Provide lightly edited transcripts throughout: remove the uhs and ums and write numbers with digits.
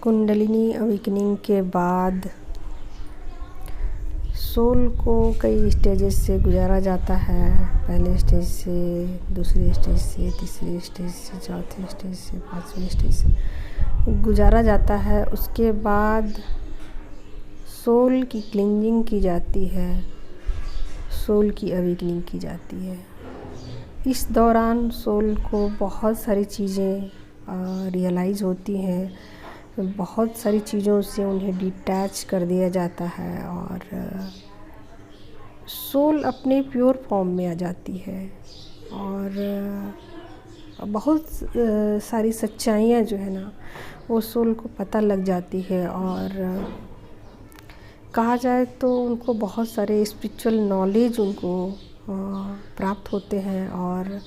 Kundalini awakening के बाद soul को कई स्टेजेस से गुजारा जाता है। पहले स्टेज से, दूसरे स्टेज से, तीसरे स्टेज से, चौथे स्टेज से, पांचवें स्टेज से गुजारा जाता है। उसके बाद सोल की क्लींजिंग की जाती है, सोल की अवेकनिंग की जाती है। इस दौरान सोल को बहुत सारी चीज़ें रियलाइज़ होती हैं, बहुत सारी चीज़ों से उन्हें डिटैच कर दिया जाता है और सोल अपने प्योर फॉर्म में आ जाती है। और बहुत सारी सच्चाइयाँ जो है ना वो सोल को पता लग जाती है। और कहा जाए तो उनको बहुत सारे स्पिरिचुअल नॉलेज उनको प्राप्त होते हैं और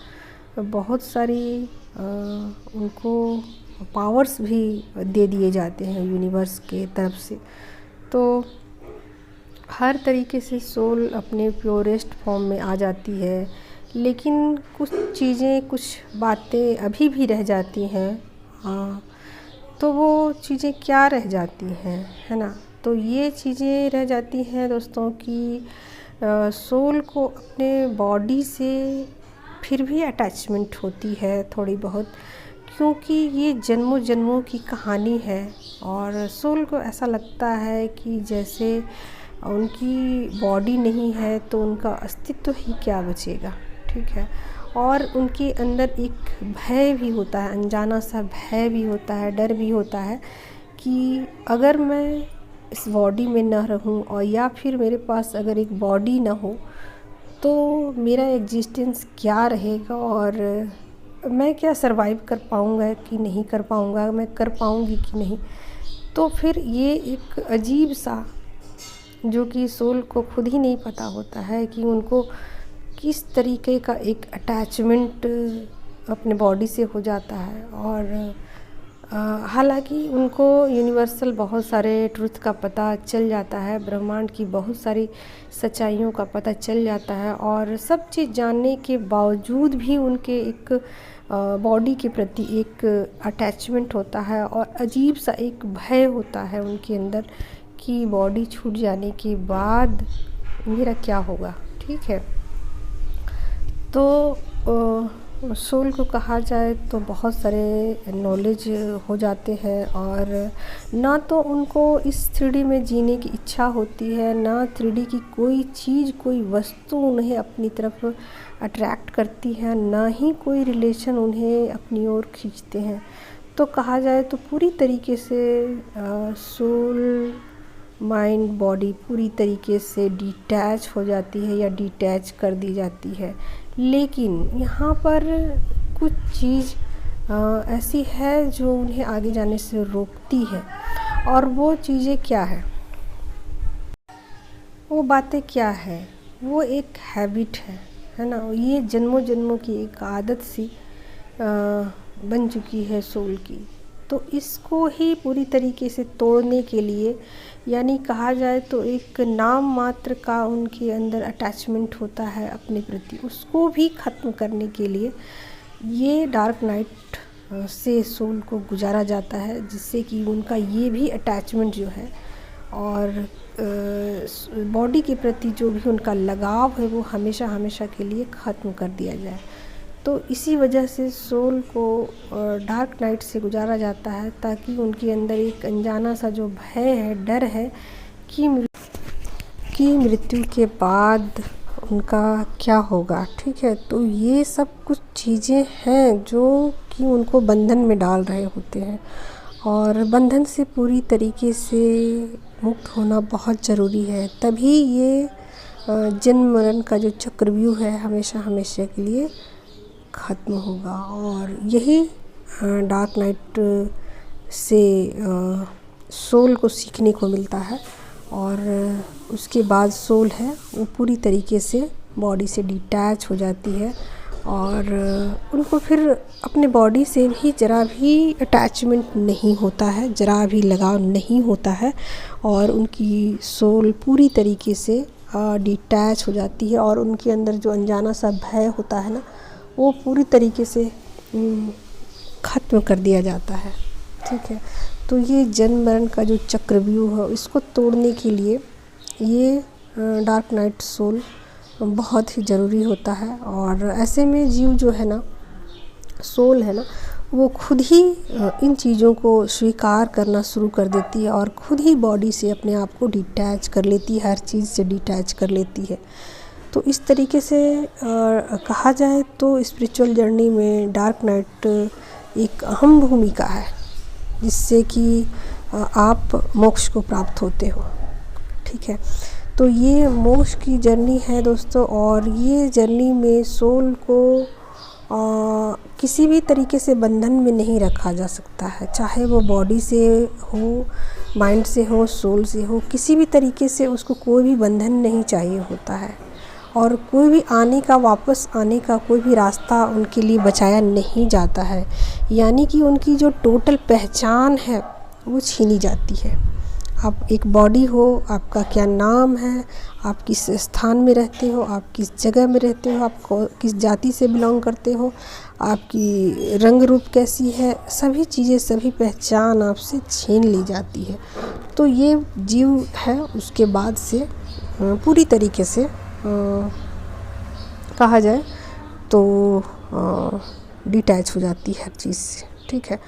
बहुत सारी उनको पावर्स भी दे दिए जाते हैं यूनिवर्स के तरफ से। तो हर तरीके से सोल अपने प्योरेस्ट फॉर्म में आ जाती है, लेकिन कुछ चीज़ें, कुछ बातें अभी भी रह जाती हैं। तो वो चीज़ें क्या रह जाती हैं, है ना? तो ये चीज़ें रह जाती हैं दोस्तों कि सोल को अपने बॉडी से फिर भी अटैचमेंट होती है थोड़ी बहुत, क्योंकि ये जन्मों जन्मों की कहानी है। और सोल को ऐसा लगता है कि जैसे उनकी बॉडी नहीं है तो उनका अस्तित्व ही क्या बचेगा, ठीक है। और उनके अंदर एक भय भी होता है, अनजाना सा भय भी होता है, डर भी होता है कि अगर मैं इस बॉडी में ना रहूं और या फिर मेरे पास अगर एक बॉडी ना हो तो मेरा एग्जिस्टेंस क्या रहेगा और मैं क्या सरवाइव कर पाऊँगा कि नहीं कर पाऊँगा, मैं कर पाऊँगी कि नहीं। तो फिर ये एक अजीब सा, जो कि सोल को खुद ही नहीं पता होता है कि उनको किस तरीके का एक अटैचमेंट अपने बॉडी से हो जाता है। और हालांकि उनको यूनिवर्सल बहुत सारे ट्रुथ का पता चल जाता है, ब्रह्मांड की बहुत सारी सच्चाइयों का पता चल जाता है और सब चीज़ जानने के बावजूद भी उनके एक बॉडी के प्रति एक अटैचमेंट होता है और अजीब सा एक भय होता है उनके अंदर कि बॉडी छूट जाने के बाद मेरा क्या होगा, ठीक है। तो सोल को कहा जाए तो बहुत सारे नॉलेज हो जाते हैं और ना तो उनको इस 3D में जीने की इच्छा होती है, ना 3D की कोई चीज़, कोई वस्तु उन्हें अपनी तरफ अट्रैक्ट करती है, ना ही कोई रिलेशन उन्हें अपनी ओर खींचते हैं। तो कहा जाए तो पूरी तरीके से सोल, माइंड, बॉडी पूरी तरीके से डिटैच हो जाती है या डिटैच कर दी जाती है। लेकिन यहाँ पर कुछ चीज़ ऐसी है जो उन्हें आगे जाने से रोकती है। और वो चीज़ें क्या है, वो बातें क्या है? वो एक हैबिट है ना। ये जन्मों जन्मों की एक आदत सी बन चुकी है सोल की। तो इसको ही पूरी तरीके से तोड़ने के लिए, यानी कहा जाए तो एक नाम मात्र का उनके अंदर अटैचमेंट होता है अपने प्रति, उसको भी ख़त्म करने के लिए ये डार्क नाइट से सोल को गुजारा जाता है, जिससे कि उनका ये भी अटैचमेंट जो है और बॉडी के प्रति जो भी उनका लगाव है वो हमेशा हमेशा के लिए ख़त्म कर दिया जाए। तो इसी वजह से सोल को डार्क नाइट से गुजारा जाता है, ताकि उनके अंदर एक अनजाना सा जो भय है, डर है कि मृत्यु के बाद उनका क्या होगा, ठीक है। तो ये सब कुछ चीज़ें हैं जो कि उनको बंधन में डाल रहे होते हैं और बंधन से पूरी तरीके से मुक्त होना बहुत ज़रूरी है। तभी ये जन्म मरण का जो चक्रव्यूह है हमेशा हमेशा के लिए ख़त्म होगा। और यही डार्क नाइट से सोल को सीखने को मिलता है। और उसके बाद सोल है वो पूरी तरीके से बॉडी से डिटैच हो जाती है और उनको फिर अपने बॉडी से भी ज़रा भी अटैचमेंट नहीं होता है, ज़रा भी लगाव नहीं होता है और उनकी सोल पूरी तरीके से डिटैच हो जाती है और उनके अंदर जो अनजाना सा भय होता है ना, वो पूरी तरीके से ख़त्म कर दिया जाता है। ठीक है। तो ये जन्म मरण का जो चक्रव्यूह है इसको तोड़ने के लिए ये डार्क नाइट सोल बहुत ही ज़रूरी होता है। और ऐसे में जीव जो है ना, सोल है ना, वो खुद ही इन चीज़ों को स्वीकार करना शुरू कर देती है और खुद ही बॉडी से अपने आप को डिटैच कर लेती है, हर चीज़ से डिटैच कर लेती है। तो इस तरीके से कहा जाए तो स्पिरिचुअल जर्नी में डार्क नाइट एक अहम भूमिका है, जिससे कि आप मोक्ष को प्राप्त होते हो। ठीक है। तो ये मोक्ष की जर्नी है दोस्तों, और ये जर्नी में सोल को किसी भी तरीके से बंधन में नहीं रखा जा सकता है, चाहे वो बॉडी से हो, माइंड से हो, सोल से हो, किसी भी तरीके से उसको कोई भी बंधन नहीं चाहिए होता है। और कोई भी आने का, वापस आने का कोई भी रास्ता उनके लिए बचाया नहीं जाता है, यानी कि उनकी जो टोटल पहचान है वो छीनी जाती है। आप एक बॉडी हो, आपका क्या नाम है, आप किस स्थान में रहते हो, आप किस जगह में रहते हो, आप किस जाति से बिलोंग करते हो, आपकी रंग रूप कैसी है, सभी चीज़ें, सभी पहचान आपसे छीन ली जाती है। तो ये जीव है उसके बाद से पूरी तरीके से कहा जाए तो डिटैच हो जाती है हर चीज़ से। ठीक है।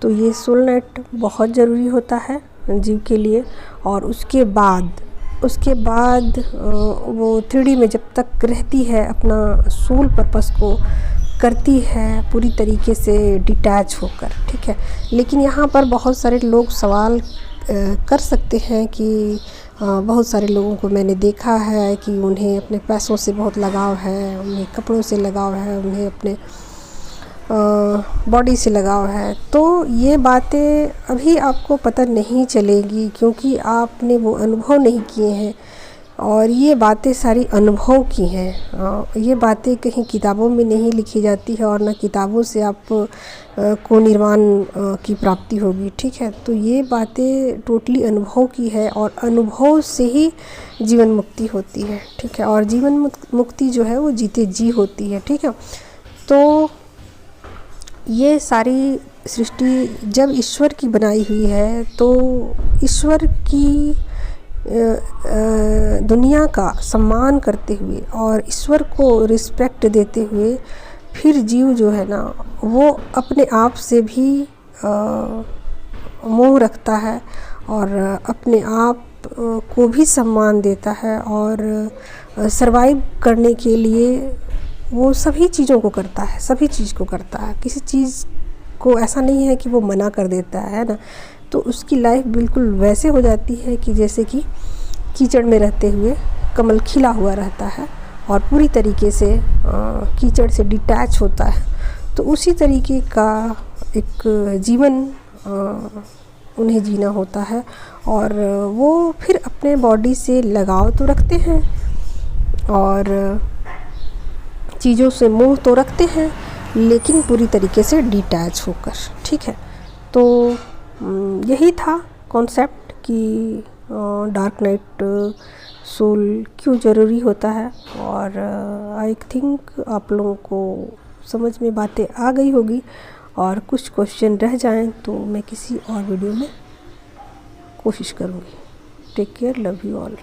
तो ये सोल नाइट बहुत ज़रूरी होता है जीव के लिए। और उसके बाद वो 3D में जब तक रहती है, अपना सोल पर्पस को करती है पूरी तरीके से डिटैच होकर। ठीक है। लेकिन यहाँ पर बहुत सारे लोग सवाल कर सकते हैं कि बहुत सारे लोगों को मैंने देखा है कि उन्हें अपने पैसों से बहुत लगाव है, उन्हें कपड़ों से लगाव है, उन्हें अपने बॉडी से लगाव है। तो ये बातें अभी आपको पता नहीं चलेगी, क्योंकि आपने वो अनुभव नहीं किए हैं, और ये बातें सारी अनुभव की हैं। ये बातें कहीं किताबों में नहीं लिखी जाती है, और ना किताबों से आप को निर्वाण की प्राप्ति होगी। ठीक है। तो ये बातें टोटली अनुभव की है, और अनुभव से ही जीवन मुक्ति होती है। ठीक है। और जीवन मुक्ति जो है वो जीते जी होती है। ठीक है। तो ये सारी सृष्टि जब ईश्वर की बनाई हुई है, तो ईश्वर की दुनिया का सम्मान करते हुए और ईश्वर को रिस्पेक्ट देते हुए फिर जीव जो है ना, वो अपने आप से भी मोह रखता है, और अपने आप को भी सम्मान देता है, और सरवाइव करने के लिए वो सभी चीज़ों को करता है, सभी चीज़ को करता है। किसी चीज़ को ऐसा नहीं है कि वो मना कर देता है ना। तो उसकी लाइफ बिल्कुल वैसे हो जाती है कि जैसे कि कीचड़ में रहते हुए कमल खिला हुआ रहता है, और पूरी तरीके से कीचड़ से डिटैच होता है। तो उसी तरीके का एक जीवन उन्हें जीना होता है, और वो फिर अपने बॉडी से लगाव तो रखते हैं, और चीज़ों से मोह तो रखते हैं, लेकिन पूरी तरीके से डिटैच होकर। ठीक है। तो यही था कॉन्सेप्ट कि डार्क नाइट सोल क्यों ज़रूरी होता है, और आई थिंक आप लोगों को समझ में बातें आ गई होगी, और कुछ क्वेश्चन रह जाएं तो मैं किसी और वीडियो में कोशिश करूँगी। Take care, love you all.